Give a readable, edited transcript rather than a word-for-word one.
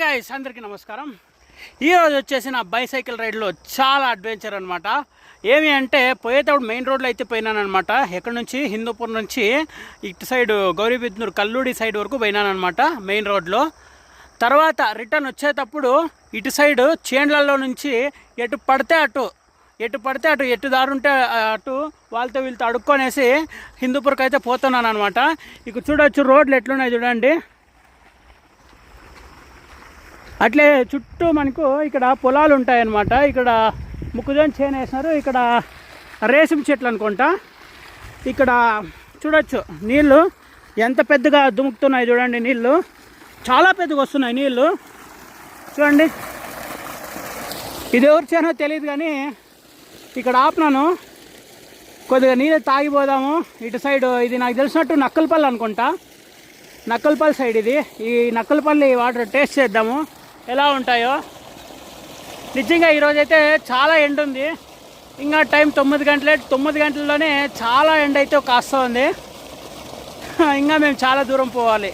Guys అందరికీ నమస్కారం. ఈరోజు వచ్చేసి నా బైసైకిల్ రైడ్లో చాలా అడ్వెంచర్ అనమాట. ఏమి అంటే పోయేటప్పుడు మెయిన్ రోడ్లో అయితే పోయినానమాట. ఎక్కడి నుంచి హిందూపూర్ నుంచి ఇటు సైడ్ గౌరీబిద్నూర్ కల్లూడి సైడ్ వరకు పోయినానమాట మెయిన్ రోడ్లో. తర్వాత రిటర్న్ వచ్చేటప్పుడు ఇటు సైడ్ చేండ్లలో నుంచి ఎటు పడితే అటు ఎటు దారుంటే అటు వాళ్ళతో వీళ్ళతో అడుక్కొనేసి హిందూపూర్కి అయితే పోతున్నాను అనమాట. ఇక చూడవచ్చు రోడ్లు ఎట్లున్నాయి చూడండి. అట్లే చుట్టూ మనకు ఇక్కడ పొలాలు ఉంటాయన్నమాట. ఇక్కడ మొక్కజొన్న చేను వేసినారు. ఇక్కడ రేసిం చెట్లు అనుకుంటా. ఇక్కడ చూడొచ్చు నీళ్ళు ఎంత పెద్దగా దుముకుతున్నాయి చూడండి. నీళ్ళు చాలా పెద్దగా వస్తున్నాయి నీళ్ళు చూడండి. ఇది ఎవరి చేనో తెలియదు కానీ ఇక్కడ ఆపినాను కొద్దిగా నీళ్ళు తాగిపోదాము. ఇటు సైడ్ ఇది నాకు తెలిసినట్టు నక్కలపల్లి అనుకుంటా. నక్కలపల్లి సైడ్ ఇది. ఈ నక్కలపల్లి వాటర్ టేస్ట్ చేద్దాము ఎలా ఉంటాయో. నిజంగా ఈరోజైతే చాలా ఎండ ఉంది. ఇంకా టైం 9 గంటల్లోనే చాలా ఎండ అయితే కాస్తా ఉంది. ఇంకా మేము చాలా దూరం పోవాలి.